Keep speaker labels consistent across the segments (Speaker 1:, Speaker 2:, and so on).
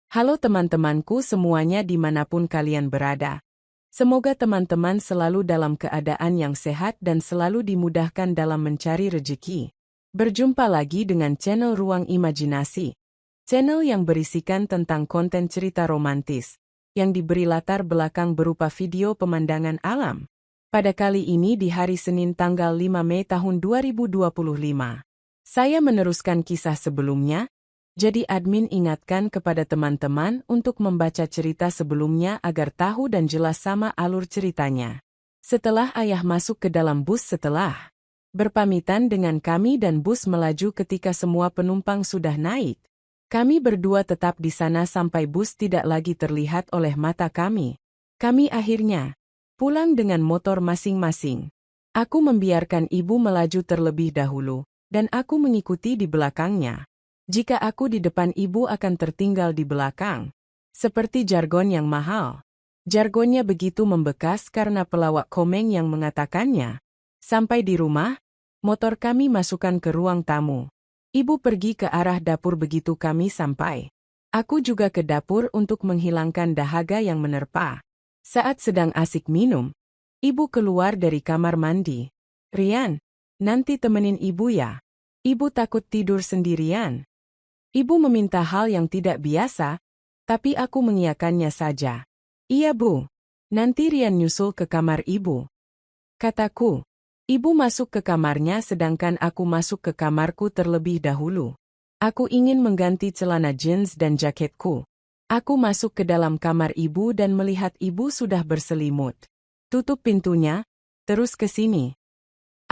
Speaker 1: Halo teman-temanku semuanya dimanapun kalian berada. Semoga teman-teman selalu dalam keadaan yang sehat dan selalu dimudahkan dalam mencari rezeki. Berjumpa lagi dengan channel Ruang Imajinasi. Channel yang berisikan tentang konten cerita romantis, yang diberi latar belakang berupa video pemandangan alam. Pada kali ini di hari Senin tanggal 5 Mei tahun 2025. Saya meneruskan kisah sebelumnya. Jadi admin ingatkan kepada teman-teman untuk membaca cerita sebelumnya agar tahu dan jelas sama alur ceritanya. Setelah ayah masuk ke dalam bus setelah berpamitan dengan kami dan bus melaju ketika semua penumpang sudah naik. Kami berdua tetap di sana sampai bus tidak lagi terlihat oleh mata kami. Kami akhirnya pulang dengan motor masing-masing. Aku membiarkan ibu melaju terlebih dahulu, dan aku mengikuti di belakangnya. Jika aku di depan ibu akan tertinggal di belakang. Seperti jargon yang mahal. Jargonnya begitu membekas karena pelawak komeng yang mengatakannya. Sampai di rumah, motor kami masukkan ke ruang tamu. Ibu pergi ke arah dapur begitu kami sampai. Aku juga ke dapur untuk menghilangkan dahaga yang menerpa. Saat sedang asik minum, ibu keluar dari kamar mandi. "Rian, nanti temenin ibu ya. Ibu takut tidur sendirian." Ibu meminta hal yang tidak biasa, tapi aku mengiyakannya saja. "Iya Bu, nanti Rian nyusul ke kamar ibu," kataku. Ibu masuk ke kamarnya sedangkan aku masuk ke kamarku terlebih dahulu. Aku ingin mengganti celana jeans dan jaketku. Aku masuk ke dalam kamar ibu dan melihat ibu sudah berselimut. "Tutup pintunya, terus ke sini."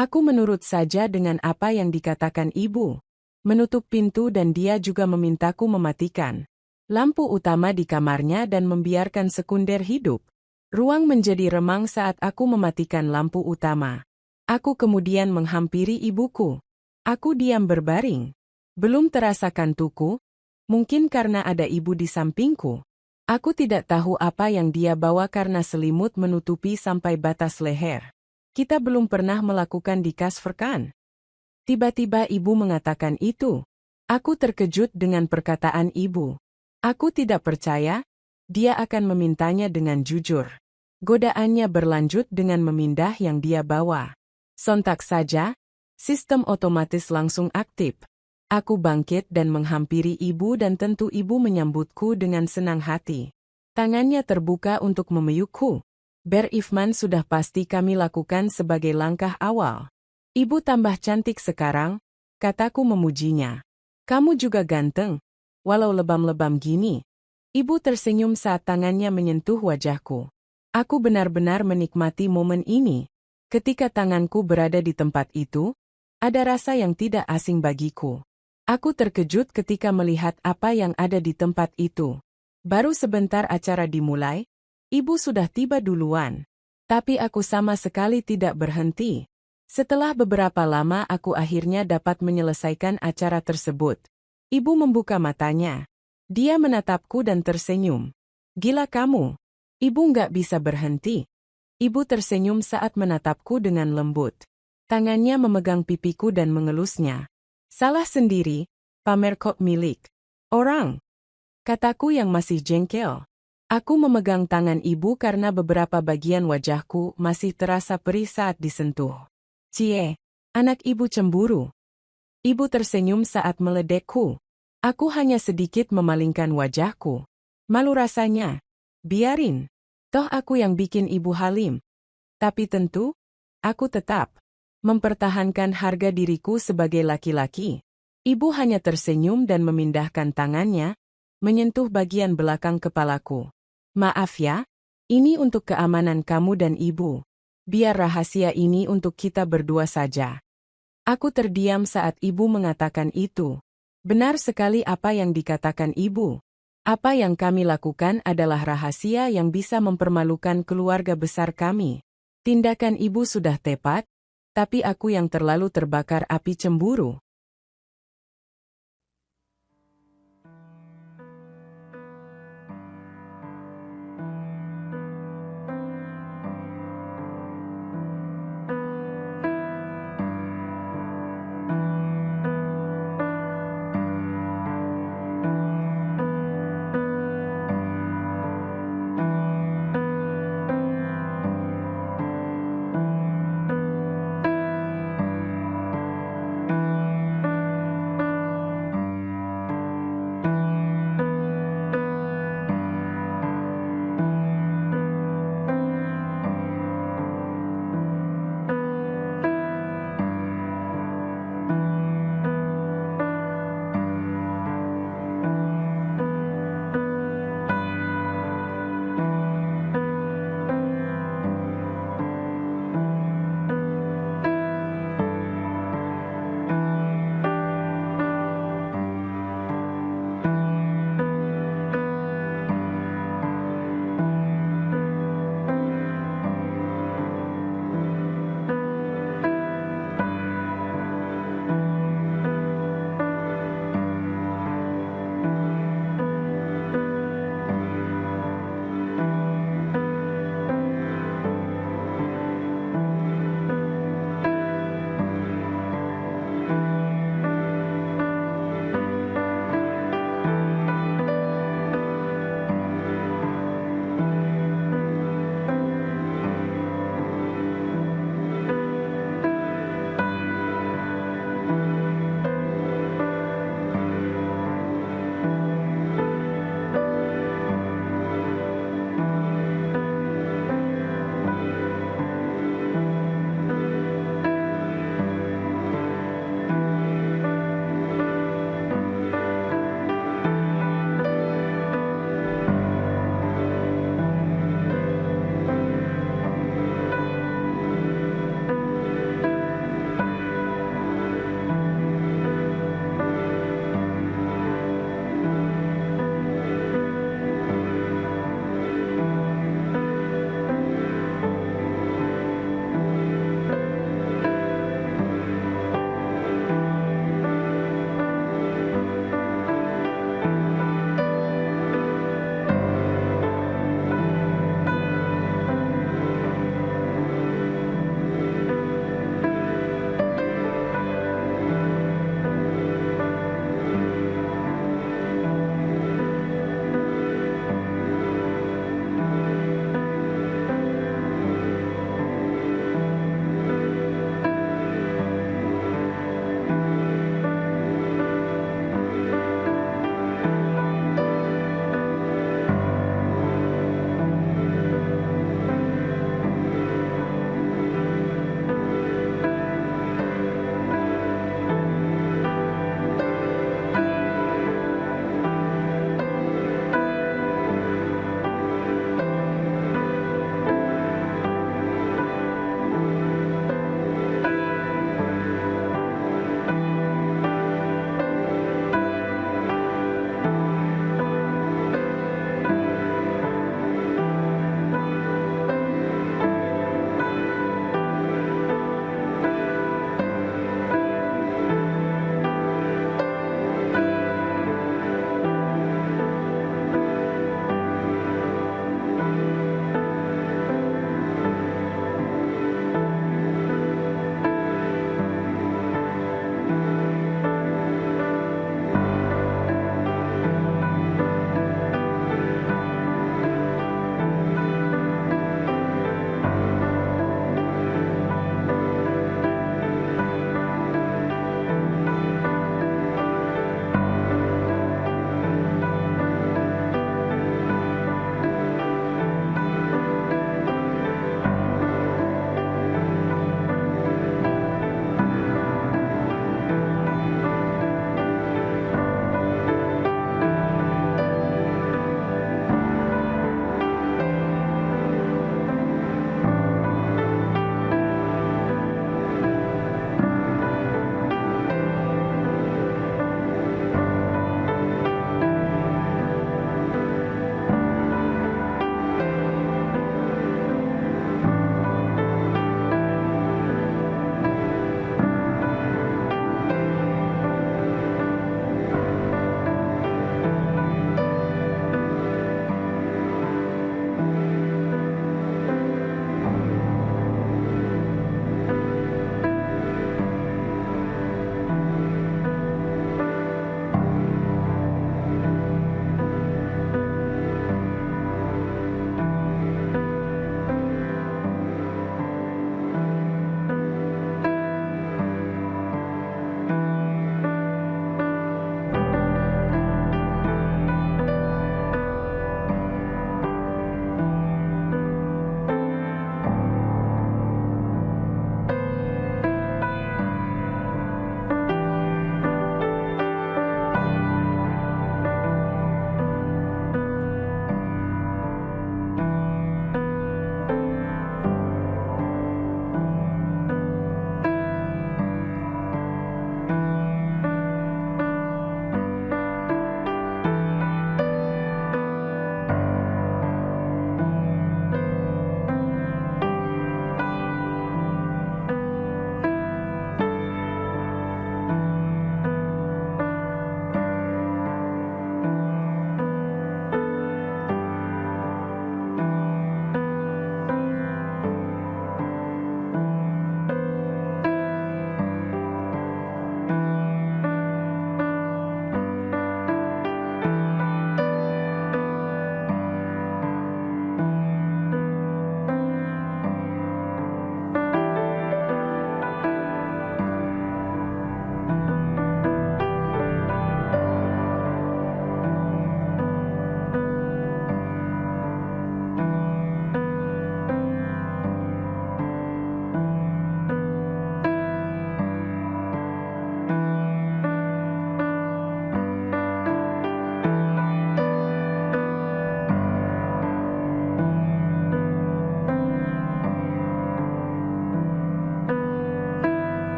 Speaker 1: Aku menurut saja dengan apa yang dikatakan ibu. Menutup pintu dan dia juga memintaku mematikan lampu utama di kamarnya dan membiarkan sekunder hidup. Ruang menjadi remang saat aku mematikan lampu utama. Aku kemudian menghampiri ibuku. Aku diam berbaring. Belum terasa kantukku, mungkin karena ada ibu di sampingku. Aku tidak tahu apa yang dia bawa karena selimut menutupi sampai batas leher. Kita belum pernah melakukan di kasur kan? Tiba-tiba ibu mengatakan itu. Aku terkejut dengan perkataan ibu. Aku tidak percaya, dia akan memintanya dengan jujur. Godaannya berlanjut dengan memindah yang dia bawa. Sontak saja, sistem otomatis langsung aktif. Aku bangkit dan menghampiri ibu dan tentu ibu menyambutku dengan senang hati. Tangannya terbuka untuk memelukku. Berifman sudah pasti kami lakukan sebagai langkah awal. "Ibu tambah cantik sekarang," kataku memujinya. "Kamu juga ganteng, walau lebam-lebam gini." Ibu tersenyum saat tangannya menyentuh wajahku. Aku benar-benar menikmati momen ini. Ketika tanganku berada di tempat itu, ada rasa yang tidak asing bagiku. Aku terkejut ketika melihat apa yang ada di tempat itu. Baru sebentar acara dimulai, ibu sudah tiba duluan. Tapi aku sama sekali tidak berhenti. Setelah beberapa lama aku akhirnya dapat menyelesaikan acara tersebut. Ibu membuka matanya. Dia menatapku dan tersenyum. "Gila kamu. Ibu nggak bisa berhenti." Ibu tersenyum saat menatapku dengan lembut. Tangannya memegang pipiku dan mengelusnya. "Salah sendiri, pamer kok milik orang," kataku yang masih jengkel. Aku memegang tangan ibu karena beberapa bagian wajahku masih terasa perih saat disentuh. "Cie, anak ibu cemburu." Ibu tersenyum saat meledekku. Aku hanya sedikit memalingkan wajahku. Malu rasanya. Biarin. Toh aku yang bikin ibu halim. Tapi tentu, aku tetap mempertahankan harga diriku sebagai laki-laki. Ibu hanya tersenyum dan memindahkan tangannya, menyentuh bagian belakang kepalaku. "Maaf ya, ini untuk keamanan kamu dan ibu. Biar rahasia ini untuk kita berdua saja." Aku terdiam saat ibu mengatakan itu. Benar sekali apa yang dikatakan ibu. Apa yang kami lakukan adalah rahasia yang bisa mempermalukan keluarga besar kami. Tindakan ibu sudah tepat, tapi aku yang terlalu terbakar api cemburu.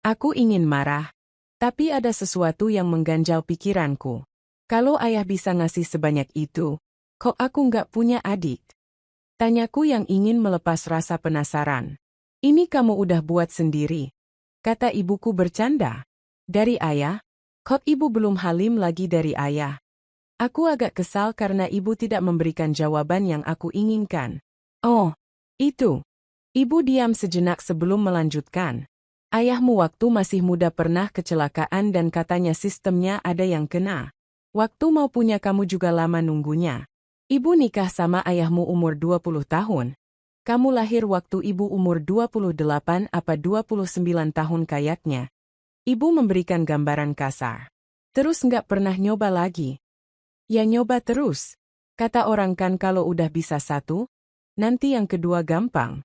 Speaker 1: Aku ingin marah. Tapi ada sesuatu yang mengganjal pikiranku. Kalau ayah bisa ngasih sebanyak itu, kok aku nggak punya adik? Tanyaku yang ingin melepas rasa penasaran. Ini kamu udah buat sendiri, kata ibuku bercanda. Dari ayah? Kok ibu belum halim lagi dari ayah? Aku agak kesal karena ibu tidak memberikan jawaban yang aku inginkan. Oh, itu. Ibu diam sejenak sebelum melanjutkan. Ayahmu waktu masih muda pernah kecelakaan dan katanya sistemnya ada yang kena. Waktu mau punya kamu juga lama nunggunya. Ibu nikah sama ayahmu umur 20 tahun. Kamu lahir waktu ibu umur 28 apa 29 tahun kayaknya. Ibu memberikan gambaran kasar. Terus nggak pernah nyoba lagi. Ya nyoba terus. Kata orang kan kalau udah bisa satu, nanti yang kedua gampang.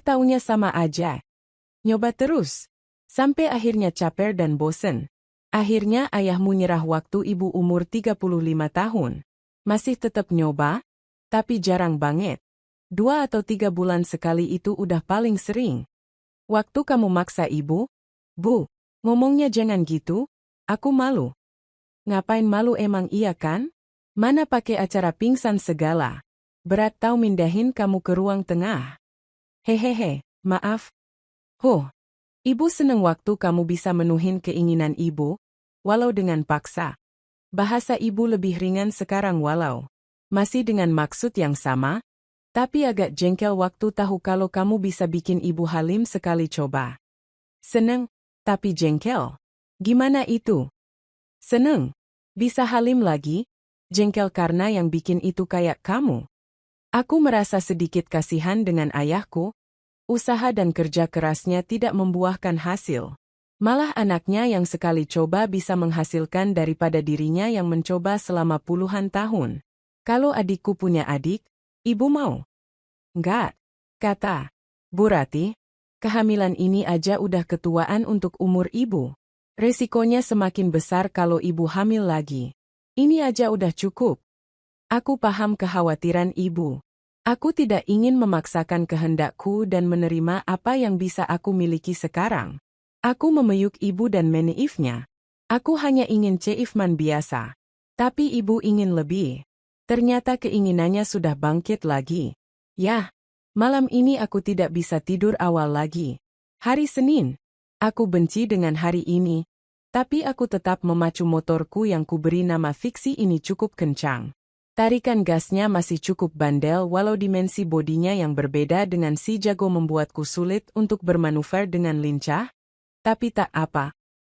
Speaker 1: Taunya sama aja. Nyoba terus. Sampai akhirnya capek dan bosen. Akhirnya ayahmu nyerah waktu ibu umur 35 tahun. Masih tetap nyoba, tapi jarang banget. 2 atau 3 bulan sekali itu udah paling sering. Waktu kamu maksa ibu, Bu, ngomongnya jangan gitu, aku malu. Ngapain malu emang iya kan? Mana pakai acara pingsan segala. Berat tau mindahin kamu ke ruang tengah. Hehehe, maaf. Ibu seneng waktu kamu bisa menuhin keinginan ibu, walau dengan paksa. Bahasa ibu lebih ringan sekarang walau masih dengan maksud yang sama, tapi agak jengkel waktu tahu kalau kamu bisa bikin ibu halim sekali coba. Seneng, tapi jengkel. Gimana itu? Seneng, bisa halim lagi, jengkel karena yang bikin itu kayak kamu. Aku merasa sedikit kasihan dengan ayahku. Usaha dan kerja kerasnya tidak membuahkan hasil. Malah anaknya yang sekali coba bisa menghasilkan daripada dirinya yang mencoba selama puluhan tahun. Kalau adikku punya adik, ibu mau? Enggak, kata Bu Rati. Kehamilan ini aja udah ketuaan untuk umur ibu. Resikonya semakin besar kalau ibu hamil lagi. Ini aja udah cukup. Aku paham kekhawatiran ibu. Aku tidak ingin memaksakan kehendakku dan menerima apa yang bisa aku miliki sekarang. Aku memeyuk ibu dan meneifnya. Aku hanya ingin ceifman biasa. Tapi ibu ingin lebih. Ternyata keinginannya sudah bangkit lagi. Yah, malam ini aku tidak bisa tidur awal lagi. Hari Senin. Aku benci dengan hari ini. Tapi aku tetap memacu motorku yang kuberi nama fiksi ini cukup kencang. Tarikan gasnya masih cukup bandel walau dimensi bodinya yang berbeda dengan si jago membuatku sulit untuk bermanuver dengan lincah. Tapi tak apa.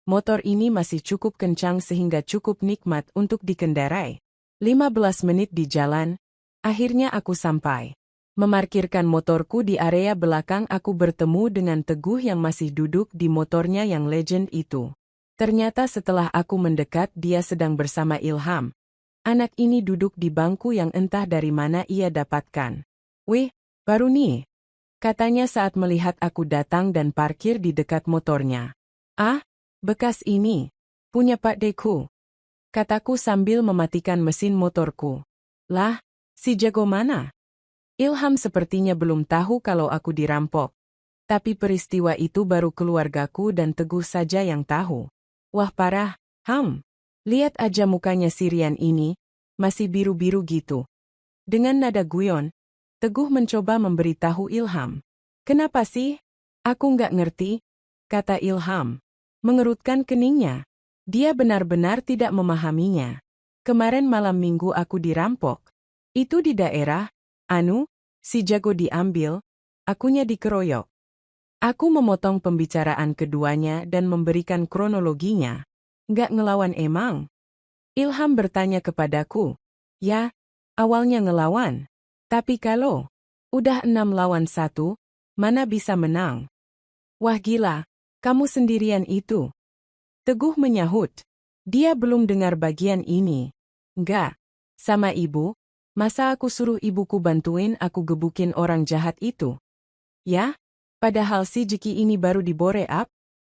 Speaker 1: Motor ini masih cukup kencang sehingga cukup nikmat untuk dikendarai. 15 menit di jalan, akhirnya aku sampai. Memarkirkan motorku di area belakang aku bertemu dengan Teguh yang masih duduk di motornya yang legend itu. Ternyata setelah aku mendekat dia sedang bersama Ilham. Anak ini duduk di bangku yang entah dari mana ia dapatkan. Weh, baru nih, katanya saat melihat aku datang dan parkir di dekat motornya. Ah, bekas ini, punya Pak Deku, kataku sambil mematikan mesin motorku. Lah, si jago mana? Ilham sepertinya belum tahu kalau aku dirampok. Tapi peristiwa itu baru keluargaku dan Teguh saja yang tahu. Wah parah, lihat aja mukanya Sirian ini, masih biru-biru gitu. Dengan nada guyon, Teguh mencoba memberitahu Ilham. Kenapa sih? Aku nggak ngerti, kata Ilham. Mengerutkan keningnya. Dia benar-benar tidak memahaminya. Kemarin malam minggu aku dirampok. Itu di daerah, si jago diambil, akunya dikeroyok. Aku memotong pembicaraan keduanya dan memberikan kronologinya. Nggak ngelawan emang? Ilham bertanya kepadaku. Ya, awalnya ngelawan. Tapi kalau udah 6 lawan 1, mana bisa menang? Wah gila, kamu sendirian itu. Teguh menyahut. Dia belum dengar bagian ini. Enggak, sama ibu, masa aku suruh ibuku bantuin aku gebukin orang jahat itu? Ya, padahal si Jeki ini baru dibore up.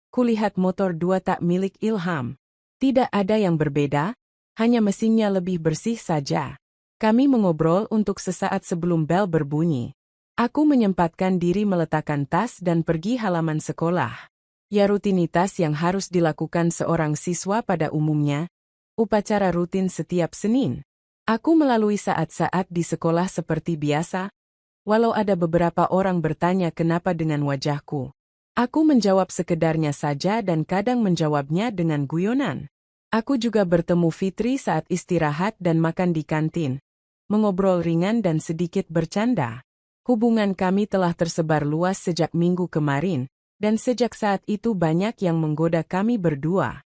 Speaker 1: Kulihat motor 2 tak milik Ilham. Tidak ada yang berbeda. Hanya mesinnya lebih bersih saja. Kami mengobrol untuk sesaat sebelum bel berbunyi. Aku menyempatkan diri meletakkan tas dan pergi halaman sekolah. Ya, rutinitas yang harus dilakukan seorang siswa pada umumnya. Upacara rutin setiap Senin. Aku melalui saat-saat di sekolah seperti biasa, walau ada beberapa orang bertanya kenapa dengan wajahku. Aku menjawab sekedarnya saja dan kadang menjawabnya dengan guyonan. Aku juga bertemu Fitri saat istirahat dan makan di kantin. Mengobrol ringan dan sedikit bercanda. Hubungan kami telah tersebar luas sejak minggu kemarin, dan sejak saat itu banyak yang menggoda kami berdua.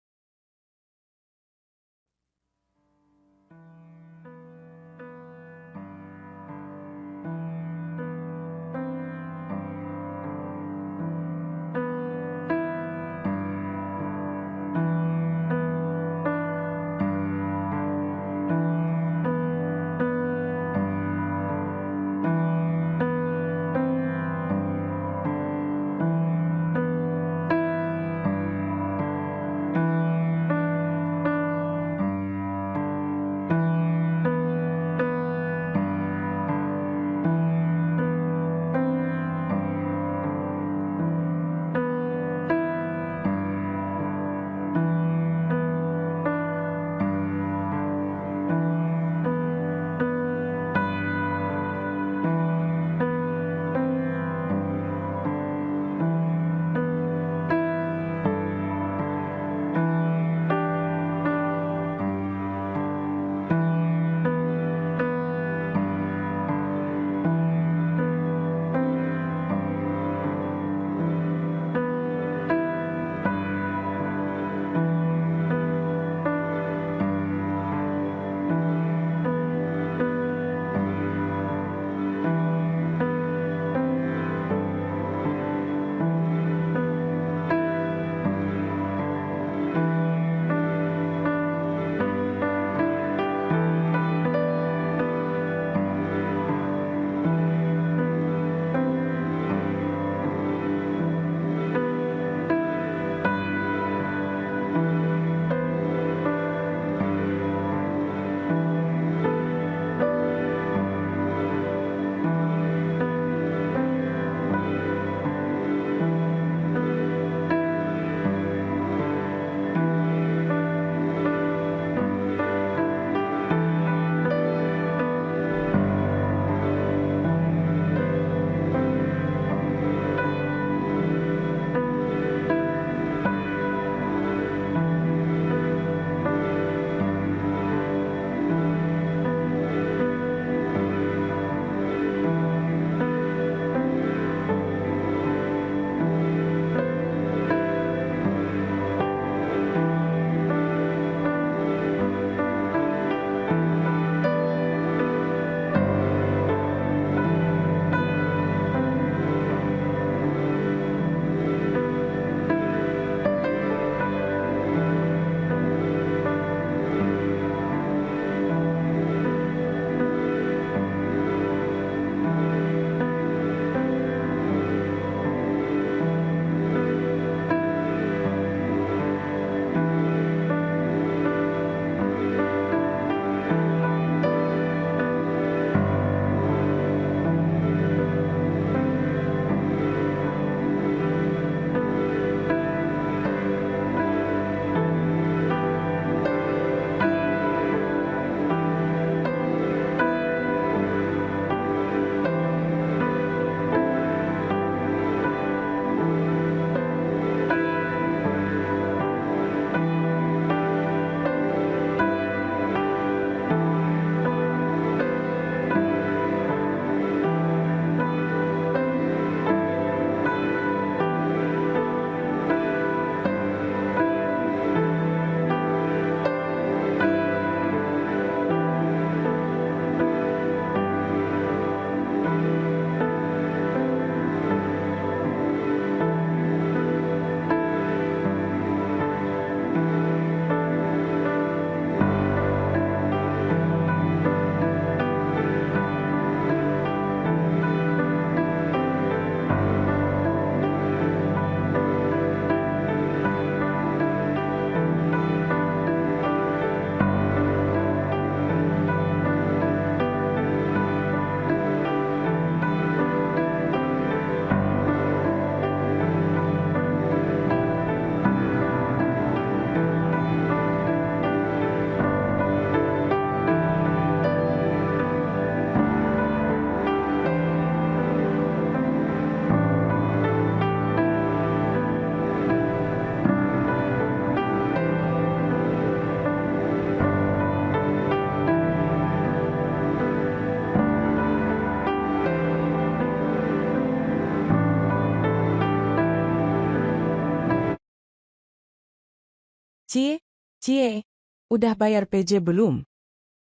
Speaker 1: Cie, udah bayar PJ belum?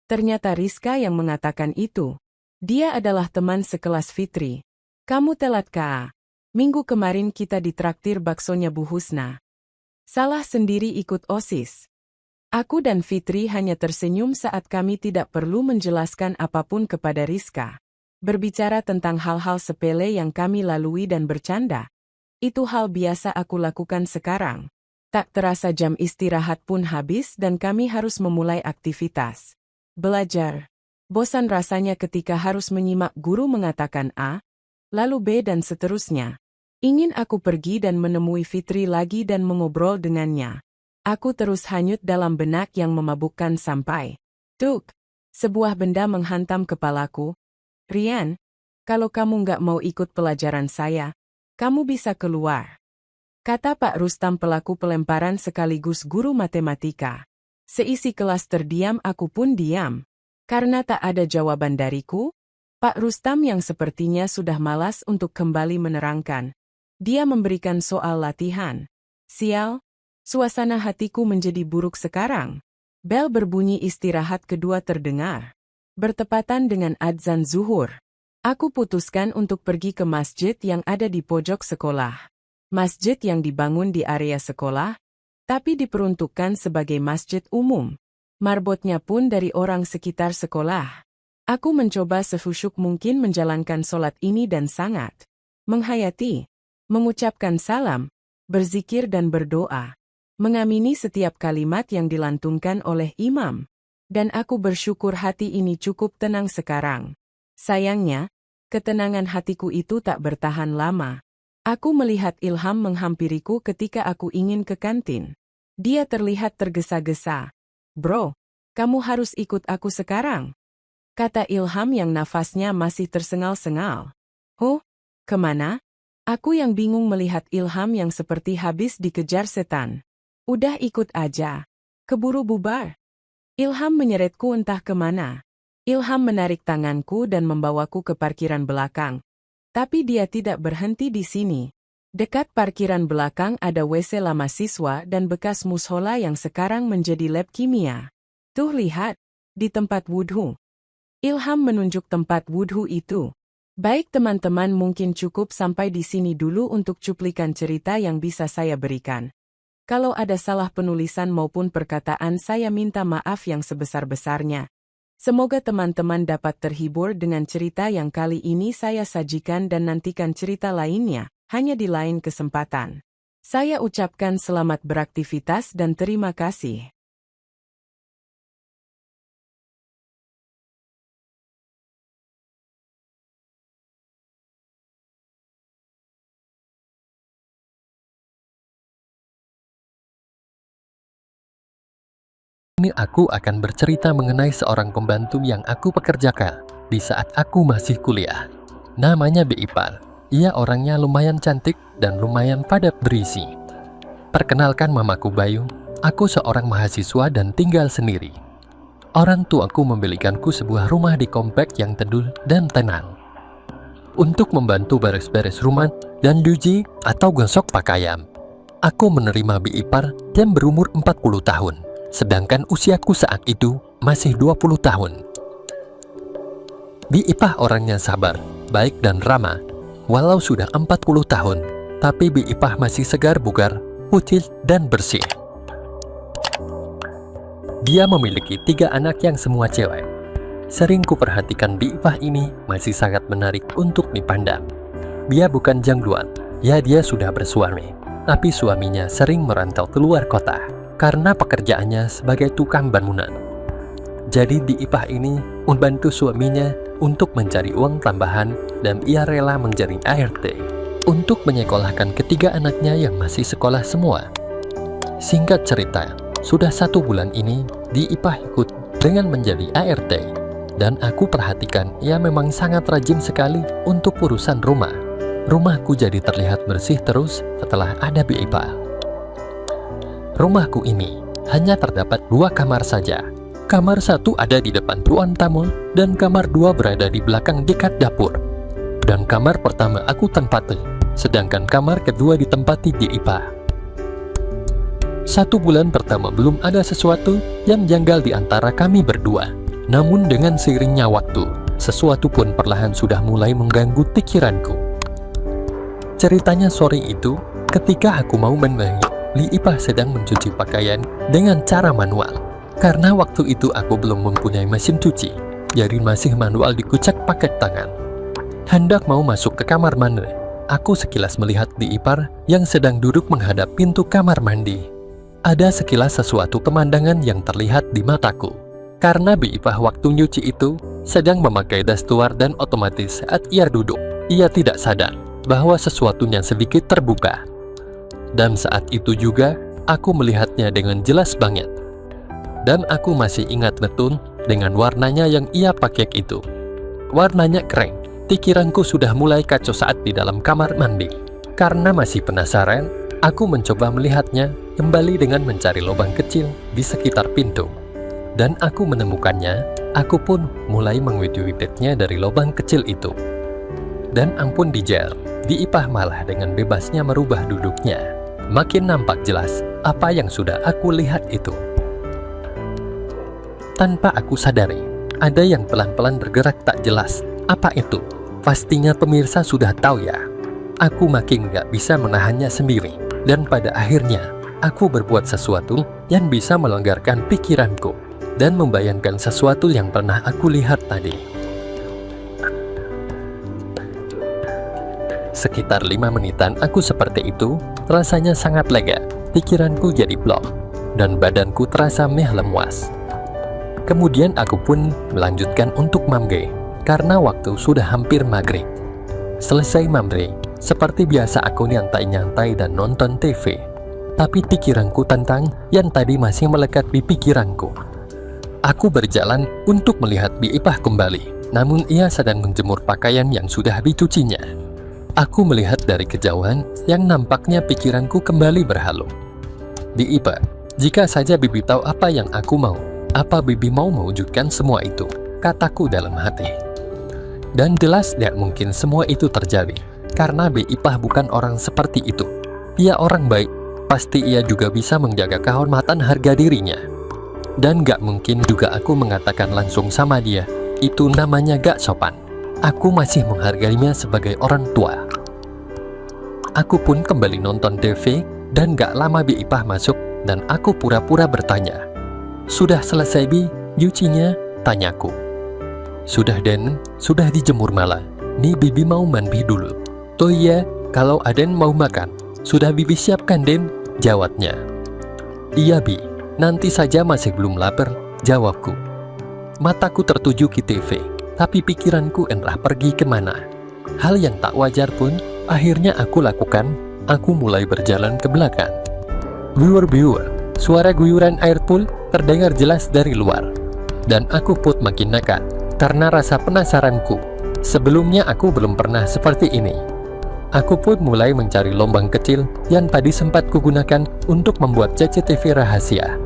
Speaker 1: Ternyata Rizka yang mengatakan itu. Dia adalah teman sekelas Fitri. Kamu telat Kak. Minggu kemarin kita ditraktir baksonya Bu Husna. Salah sendiri ikut OSIS. Aku dan Fitri hanya tersenyum saat kami tidak perlu menjelaskan apapun kepada Rizka. Berbicara tentang hal-hal sepele yang kami lalui dan bercanda. Itu hal biasa aku lakukan sekarang. Tak terasa jam istirahat pun habis dan kami harus memulai aktivitas. Belajar. Bosan rasanya ketika harus menyimak guru mengatakan A, lalu B dan seterusnya. Ingin aku pergi dan menemui Fitri lagi dan mengobrol dengannya. Aku terus hanyut dalam benak yang memabukkan sampai. Tuk! Sebuah benda menghantam kepalaku. Rian, kalau kamu nggak mau ikut pelajaran saya, kamu bisa keluar. Kata Pak Rustam pelaku pelemparan sekaligus guru matematika. Seisi kelas terdiam, aku pun diam. Karena tak ada jawaban dariku, Pak Rustam yang sepertinya sudah malas untuk kembali menerangkan. Dia memberikan soal latihan. Sial, suasana hatiku menjadi buruk sekarang. Bel berbunyi istirahat kedua terdengar. Bertepatan dengan adzan zuhur. Aku putuskan untuk pergi ke masjid yang ada di pojok sekolah. Masjid yang dibangun di area sekolah, tapi diperuntukkan sebagai masjid umum. Marbotnya pun dari orang sekitar sekolah. Aku mencoba sekhusyuk mungkin menjalankan sholat ini dan sangat menghayati. Mengucapkan salam, berzikir dan berdoa. Mengamini setiap kalimat yang dilantunkan oleh imam. Dan aku bersyukur hati ini cukup tenang sekarang. Sayangnya, ketenangan hatiku itu tak bertahan lama. Aku melihat Ilham menghampiriku ketika aku ingin ke kantin. Dia terlihat tergesa-gesa. Bro, kamu harus ikut aku sekarang. Kata Ilham yang nafasnya masih tersengal-sengal. Oh, kemana? Aku yang bingung melihat Ilham yang seperti habis dikejar setan. Udah ikut aja. Keburu bubar. Ilham menyeretku entah kemana. Ilham menarik tanganku dan membawaku ke parkiran belakang. Tapi dia tidak berhenti di sini. Dekat parkiran belakang ada WC lama siswa dan bekas mushola yang sekarang menjadi lab kimia. Tuh lihat, di tempat wudhu. Ilham menunjuk tempat wudhu itu. Baik teman-teman, mungkin cukup sampai di sini dulu untuk cuplikan cerita yang bisa saya berikan. Kalau ada salah penulisan maupun perkataan, saya minta maaf yang sebesar-besarnya. Semoga teman-teman dapat terhibur dengan cerita yang kali ini saya sajikan dan nantikan cerita lainnya, hanya di lain kesempatan. Saya ucapkan selamat beraktivitas dan terima kasih.
Speaker 2: Ini aku akan bercerita mengenai seorang pembantu yang aku pekerjakan di saat aku masih kuliah. Namanya Bi Ipar. Ia orangnya lumayan cantik dan lumayan padat berisi. Perkenalkan, mamaku Bayu. Aku seorang mahasiswa dan tinggal sendiri. Orang tuaku membelikanku sebuah rumah di komplek yang teduh dan tenang. Untuk membantu beres-beres rumah dan cuci atau gosok pakaian. Aku menerima Bi Ipar dan berumur 40 tahun. Sedangkan usiaku saat itu masih 20 tahun. Bi Ipah orangnya sabar, baik dan ramah. Walau sudah 40 tahun, tapi Bi Ipah masih segar bugar, putih dan bersih. Dia memiliki 3 anak yang semua cewek. Sering kuperhatikan Bi Ipah ini masih sangat menarik untuk dipandang. Dia bukan jangduan, ya dia sudah bersuami. Tapi suaminya sering merantau keluar kota. Karena pekerjaannya sebagai tukang bangunan. Jadi Bi Ipah ini membantu suaminya untuk mencari uang tambahan dan ia rela menjadi ART untuk menyekolahkan ketiga anaknya yang masih sekolah semua. Singkat cerita, sudah 1 bulan ini Bi Ipah ikut dengan menjadi ART dan aku perhatikan ia memang sangat rajin sekali untuk urusan rumah. Rumahku jadi terlihat bersih terus setelah ada Bi Ipah. Rumahku ini hanya terdapat 2 kamar saja. Kamar 1 ada di depan ruang tamu dan kamar 2 berada di belakang dekat dapur. Dan kamar pertama aku tempati, sedangkan kamar kedua ditempati Bi Ipah. 1 bulan pertama belum ada sesuatu yang janggal di antara kami berdua. Namun dengan seiringnya waktu, sesuatu pun perlahan sudah mulai mengganggu pikiranku. Ceritanya sore itu, ketika aku mau menemui Li Ipah sedang mencuci pakaian dengan cara manual. Karena waktu itu aku belum mempunyai mesin cuci, jadi masih manual dikucek pakai tangan. Hendak mau masuk ke kamar mandi, aku sekilas melihat Li Ipah yang sedang duduk menghadap pintu kamar mandi. Ada sekilas sesuatu pemandangan yang terlihat di mataku. Karena Bi Ipah waktu nyuci itu sedang memakai dastuar dan otomatis saat ia duduk, ia tidak sadar bahwa sesuatunya sedikit terbuka. Dan saat itu juga aku melihatnya dengan jelas banget. Dan aku masih ingat betul dengan warnanya yang ia pakai itu. Warnanya keren. Pikiranku sudah mulai kacau saat di dalam kamar mandi. Karena masih penasaran, aku mencoba melihatnya kembali dengan mencari lubang kecil di sekitar pintu. Dan aku menemukannya, aku pun mulai mengwit-witnya dari lubang kecil itu. Dan ampun dijar, Bi Ipah malah dengan bebasnya merubah duduknya. Makin nampak jelas apa yang sudah aku lihat itu. Tanpa aku sadari, ada yang pelan-pelan bergerak tak jelas. Apa itu? Pastinya pemirsa sudah tahu ya. Aku makin gak bisa menahannya sendiri. Dan pada akhirnya, aku berbuat sesuatu yang bisa melonggarkan pikiranku dan membayangkan sesuatu yang pernah aku lihat tadi. Sekitar 5 menitan aku seperti itu, rasanya sangat lega, pikiranku jadi blok, dan badanku terasa lemas. Kemudian aku pun melanjutkan untuk mamge, karena waktu sudah hampir maghrib. Selesai mamge, seperti biasa aku nyantai-nyantai dan nonton TV. Tapi pikiranku tentang yang tadi masih melekat di pikiranku. Aku berjalan untuk melihat Bi Ipah kembali, namun ia sedang menjemur pakaian yang sudah dicucinya. Aku melihat dari kejauhan yang nampaknya pikiranku kembali berhalu. Bi Ipah, jika saja Bibi tahu apa yang aku mau, apa Bibi mau mewujudkan semua itu? Kataku dalam hati. Dan jelas tidak mungkin semua itu terjadi, karena Bi Ipah bukan orang seperti itu. Ia orang baik, pasti ia juga bisa menjaga kehormatan harga dirinya. Dan gak mungkin juga aku mengatakan langsung sama dia, itu namanya gak sopan. Aku masih menghargainya sebagai orang tua. Aku pun kembali nonton TV, dan gak lama Bi Ipah masuk, dan aku pura-pura bertanya. Sudah selesai Bi, nyucinya? Tanyaku. Sudah Den, sudah dijemur malah. Nih Bibi mau mandi dulu. Toh iya, kalau Aden mau makan, sudah Bibi siapkan Den, jawabnya. Iya Bi, nanti saja masih belum lapar, jawabku. Mataku tertuju ke TV, tapi pikiranku entah pergi kemana. Hal yang tak wajar pun, akhirnya aku lakukan, aku mulai berjalan ke belakang. Biur-biur, suara guyuran air pool terdengar jelas dari luar. Dan aku pun makin nekat, karena rasa penasaranku. Sebelumnya aku belum pernah seperti ini. Aku pun mulai mencari lubang kecil yang tadi sempat kugunakan untuk membuat CCTV rahasia.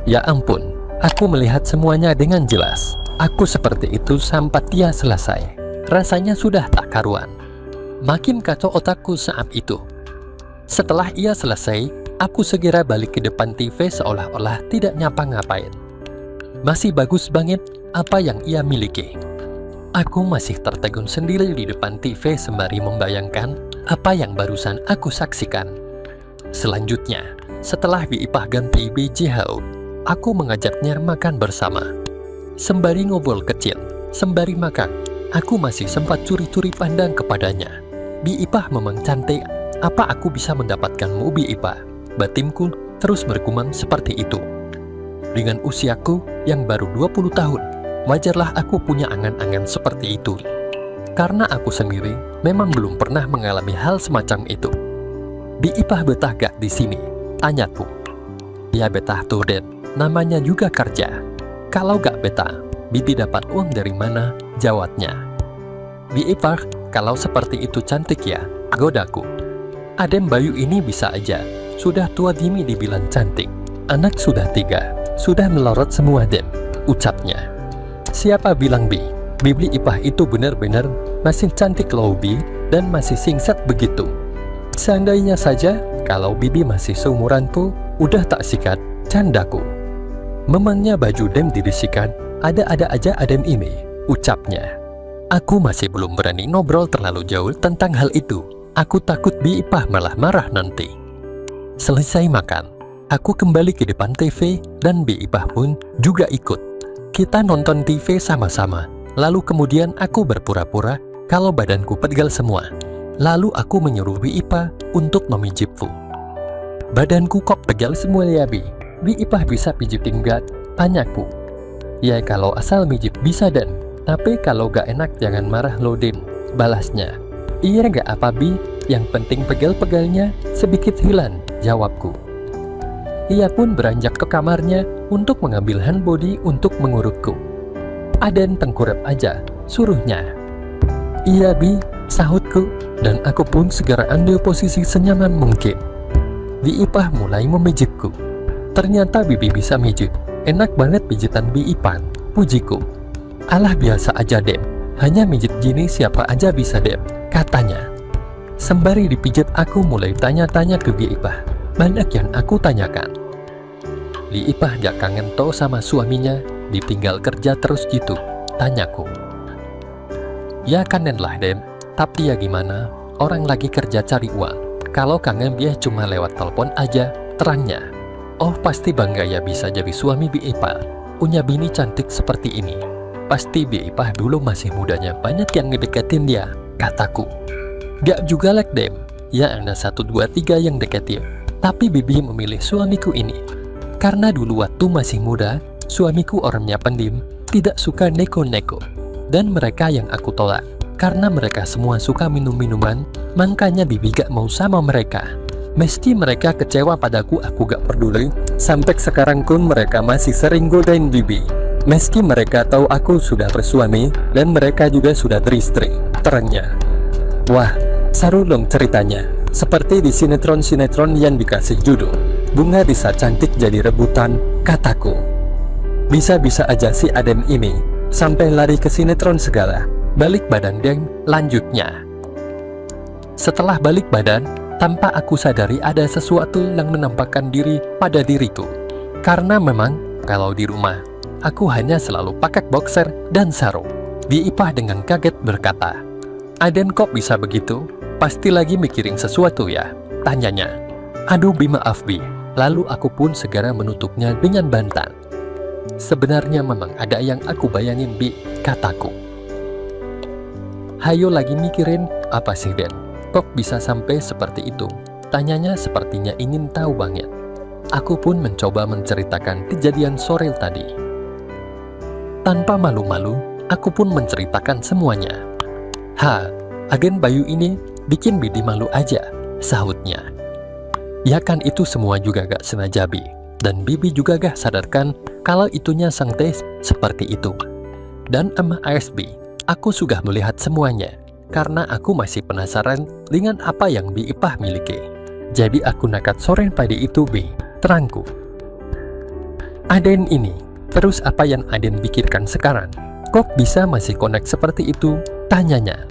Speaker 2: Ya ampun, aku melihat semuanya dengan jelas. Aku seperti itu sampai dia selesai. Rasanya sudah tak karuan. Makin kacau otakku saat itu. Setelah ia selesai, aku segera balik ke depan TV seolah-olah tidak nyapa-ngapain. Masih bagus banget apa yang ia miliki. Aku masih tertegun sendiri di depan TV sembari membayangkan apa yang barusan aku saksikan. Selanjutnya, setelah Bi Ipah ganti BJHO, aku mengajaknya makan bersama. Sembari ngobrol kecil, sembari makan, aku masih sempat curi-curi pandang kepadanya. Bi Ipah memang cantik, apa aku bisa mendapatkanmu Bi Ipah? Batinku terus bergumam seperti itu. Dengan usiaku yang baru 20 tahun, wajarlah aku punya angan-angan seperti itu. Karena aku sendiri memang belum pernah mengalami hal semacam itu. Bi Ipah betah gak di sini? Tanyaku. Ya betah tuh Den, namanya juga kerja. Kalau gak betah, Bibi dapat uang dari mana? Jawabnya. Bi Ipah, kalau seperti itu cantik ya, godaku. Adem Bayu ini bisa aja, sudah tua Dimi dibilang cantik. Anak sudah 3, sudah melorot semua Dem, ucapnya. Siapa bilang Bi? Bibi Ipah itu benar-benar masih cantik loh Bi, dan masih singset begitu. Seandainya saja, kalau Bibi masih seumuranku, Udah tak sikat, candaku. Memangnya baju Dem didisikan, ada-ada aja Adem ini, ucapnya. Aku masih belum berani ngobrol terlalu jauh tentang hal itu. Aku takut Bi Ipah malah marah nanti. Selesai makan, aku kembali ke depan TV dan Bi Ipah pun juga ikut. Kita nonton TV sama-sama. Lalu kemudian aku berpura-pura kalau badanku pegal semua. Lalu aku menyuruh Bi Ipah untuk memijitku. Badanku kok pegal semua ya Bi? Bi Ipah bisa pijitin gak? Tanyaku. Ya kalau asal mijit bisa Dan. Tapi kalau gak enak jangan marah lo Din, balasnya. Iya gak apa Bi, yang penting pegal-pegalnya sedikit hilang, jawabku. Ia pun beranjak ke kamarnya untuk mengambil handbody untuk mengurutku. Aden tengkurap aja, suruhnya. Iya Bi, sahutku, dan aku pun segera ambil posisi senyaman mungkin. Bi Ipah mulai memijitku. Ternyata Bibi bisa mijit, enak banget pijitan Bi Ipah, pujiku. Alah biasa aja Dem, hanya mijit gini siapa aja bisa Dem, katanya. Sembari dipijit aku mulai tanya-tanya ke Bi Ipah. Banyak yang aku tanyakan. Bi Ipah gak kangen toh sama suaminya, ditinggal kerja terus gitu, tanyaku. Ya kangen lah Dem, tapi ya gimana, orang lagi kerja cari uang. Kalau kangen dia cuma lewat telepon aja, terangnya. Oh pasti bangga ya bisa jadi suami Bi Ipah, punya bini cantik seperti ini. Pasti Bi Ipah dulu masih mudanya banyak yang ngedeketin dia, kataku. Gak juga like Dem, ya ada 1, 2, 3 yang deketin. Tapi Bibi memilih suamiku ini. Karena dulu waktu masih muda, suamiku orangnya pendiam, tidak suka neko-neko. Dan mereka yang aku tolak. Karena mereka semua suka minum-minuman, makanya Bibi gak mau sama mereka. Mesti mereka kecewa padaku, aku gak peduli. Sampai sekarang pun mereka masih sering godain Bibi. Meski mereka tahu aku sudah bersuami, dan mereka juga sudah beristri, terangnya. Wah, seru dong ceritanya. Seperti di sinetron-sinetron yang dikasih judul Bunga Bisa Cantik Jadi Rebutan, kataku. Bisa-bisa aja si Adem ini sampai lari ke sinetron segala. Balik badan Deng, lanjutnya. Setelah balik badan, tanpa aku sadari ada sesuatu yang menampakkan diri pada diriku. Karena memang kalau di rumah, aku hanya selalu pakai boxer dan sarung. Bi Ipah dengan kaget berkata, Aden kok bisa begitu? Pasti lagi mikirin sesuatu ya? Tanyanya. Aduh Bi maaf Bi. Lalu aku pun segera menutupnya dengan bantal. Sebenarnya memang ada yang aku bayangin Bi, kataku. Hayo lagi mikirin apa sih Den? Kok bisa sampai seperti itu? Tanyanya sepertinya ingin tahu banget. Aku pun mencoba menceritakan kejadian sore tadi. Tanpa malu-malu, aku pun menceritakan semuanya. Agen Bayu ini bikin Bidi malu aja, sahutnya. Ya kan itu semua juga gak sengaja Bi. Dan Bibi juga gak sadarkan kalau itunya santai seperti itu. Dan ASB, aku sudah melihat semuanya. Karena aku masih penasaran dengan apa yang Bi Ipah miliki. Jadi aku nakat sore pagi itu Bi, terangku. Aden ini, terus apa yang Aden pikirkan sekarang? Kok bisa masih connect seperti itu? Tanyanya.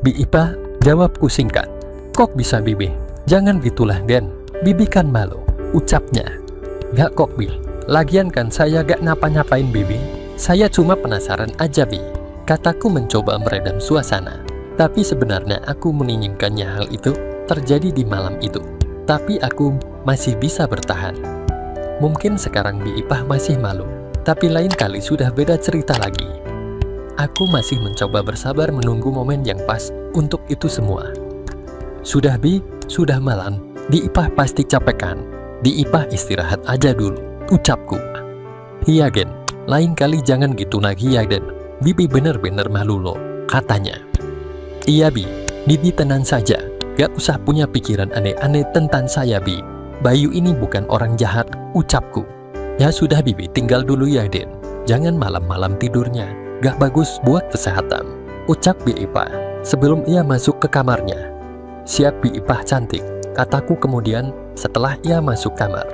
Speaker 2: Bi Ipah, jawabku singkat. Kok bisa Bibi? Jangan gitulah Den, Bibi kan malu, ucapnya. Gak kok Bi, lagian kan saya gak ngapa-ngapain Bibi. Saya cuma penasaran aja Bi, kataku mencoba meredam suasana. Tapi sebenarnya aku menginginkannya hal itu terjadi di malam itu. Tapi aku masih bisa bertahan. Mungkin sekarang Bi Ipah masih malu, tapi lain kali sudah beda cerita lagi. Aku masih mencoba bersabar menunggu momen yang pas untuk itu semua. Sudah Bi, sudah malam. Bi Ipah pasti capek kan? Bi Ipah istirahat aja dulu, ucapku. Iya Gen, lain kali jangan gitu lagi ya Den. Bibi bener-bener malu loh, katanya. Iya Bi, Bibi tenang saja. Gak usah punya pikiran aneh-aneh tentang saya Bi. Bayu ini bukan orang jahat, ucapku. Ya sudah Bibi, tinggal dulu ya Den. Jangan malam-malam tidurnya. Gak bagus buat kesehatan, ucap Bi Ipah sebelum ia masuk ke kamarnya. Siap Bi Ipah cantik, kataku kemudian setelah ia masuk kamar.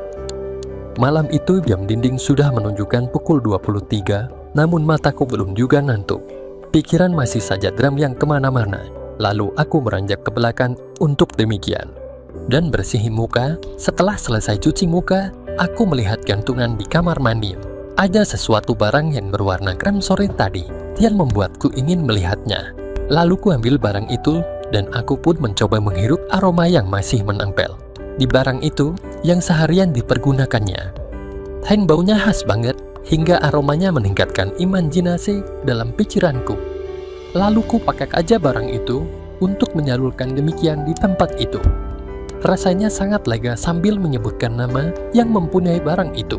Speaker 2: Malam itu jam dinding sudah menunjukkan pukul 23, namun mataku belum juga ngantuk. Pikiran masih saja dram yang kemana-mana. Lalu aku beranjak ke belakang untuk demikian. dan bersihin muka. Setelah selesai cuci muka, aku melihat gantungan di kamar mandi. Ada sesuatu barang yang berwarna krem sore tadi yang membuatku ingin melihatnya. Lalu ku ambil barang itu dan aku pun mencoba menghirup aroma yang masih menempel di barang itu yang seharian dipergunakannya. Dan baunya khas banget hingga aromanya meningkatkan imajinasi dalam pikiranku. Lalu ku pakai aja barang itu untuk menyalurkan demikian di tempat itu. Rasanya sangat lega sambil menyebutkan nama yang mempunyai barang itu.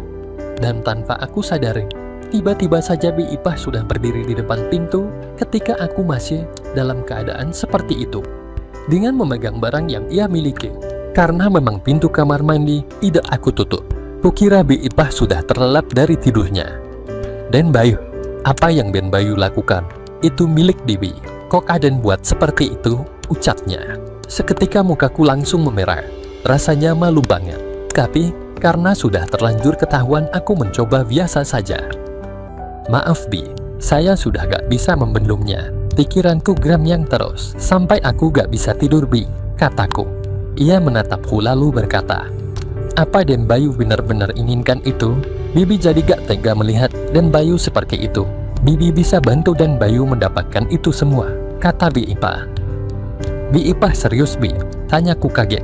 Speaker 2: Dan tanpa aku sadari, tiba-tiba saja Bi Ipah sudah berdiri di depan pintu ketika aku masih dalam keadaan seperti itu, dengan memegang barang yang ia miliki. Karena memang pintu kamar mandi tidak aku tutup, kukira Bi Ipah sudah terlelap dari tidurnya. Dan Bayu, apa yang Ben Bayu lakukan, itu milik Bibi. Kok Aden buat seperti itu, ucapnya. Seketika mukaku langsung memerah, rasanya malu banget. Tapi, karena sudah terlanjur ketahuan, aku mencoba biasa saja. Maaf Bi, saya sudah gak bisa membendungnya. Pikiranku yang terus, sampai aku gak bisa tidur Bi, kataku. Ia menatapku lalu berkata, apa Den Bayu benar-benar inginkan itu? Bibi jadi gak tega melihat Den Bayu seperti itu. Bibi bisa bantu Den Bayu mendapatkan itu semua, kata Bi Ipah. Bi Ipah serius Bi, tanyaku kaget.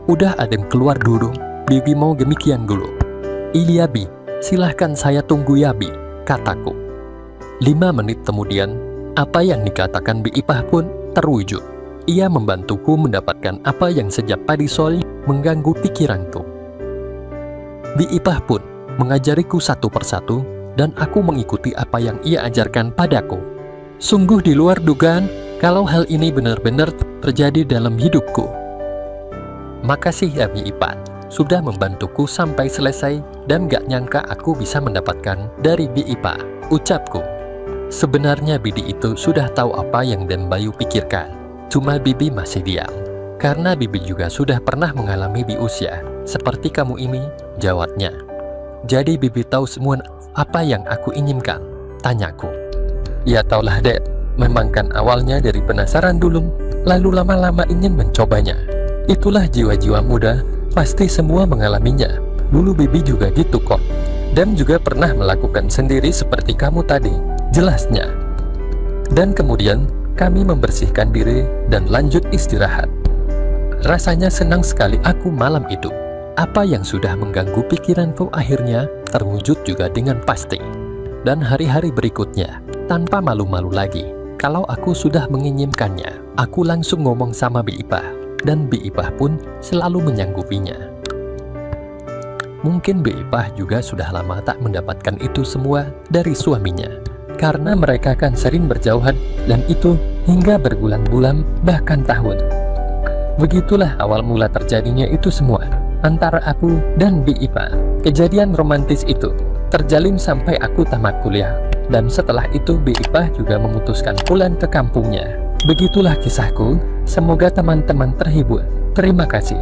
Speaker 2: Udah Aden keluar dulu, Bibi mau demikian dulu. Iya Bi, silahkan saya tunggu ya Bi, kataku. 5 menit kemudian, apa yang dikatakan Bi Ipah pun terwujud. Ia membantuku mendapatkan apa yang sejak tadi sore mengganggu pikiranku. Bi Ipah pun mengajariku satu persatu dan aku mengikuti apa yang ia ajarkan padaku. Sungguh di luar dugaan kalau hal ini benar-benar terjadi dalam hidupku. Makasih ya Bi Ipah, sudah membantuku sampai selesai dan gak nyangka aku bisa mendapatkan dari Bi Ipah, ucapku. Sebenarnya Bibi itu sudah tahu apa yang Den Bayu pikirkan. Cuma Bibi masih diam. Karena Bibi juga sudah pernah mengalami di usia seperti kamu ini, jawabnya. Jadi Bibi tahu semua apa yang aku inginkan, tanyaku. Ya taulah Dek, memang kan awalnya dari penasaran dulu, lalu lama-lama ingin mencobanya. Itulah jiwa-jiwa muda, pasti semua mengalaminya. Dulu Bibi juga gitu kok. Dan juga pernah melakukan sendiri seperti kamu tadi, jelasnya. Dan kemudian kami membersihkan diri dan lanjut istirahat. Rasanya senang sekali aku malam itu. Apa yang sudah mengganggu pikiranku akhirnya terwujud juga dengan pasti. Dan hari-hari berikutnya, tanpa malu-malu lagi, kalau aku sudah menginginkannya, aku langsung ngomong sama Bi Ipah. Dan Bi Ipah pun selalu menyanggupinya. Mungkin Bi Ipah juga sudah lama tak mendapatkan itu semua dari suaminya. Karena mereka kan sering berjauhan dan itu hingga berbulan-bulan bahkan tahun. Begitulah awal mula terjadinya itu semua antara aku dan Bi Ipah. Kejadian romantis itu terjalin sampai aku tamat kuliah. Dan setelah itu Bi Ipah juga memutuskan pulang ke kampungnya. Begitulah kisahku, semoga teman-teman terhibur. Terima kasih.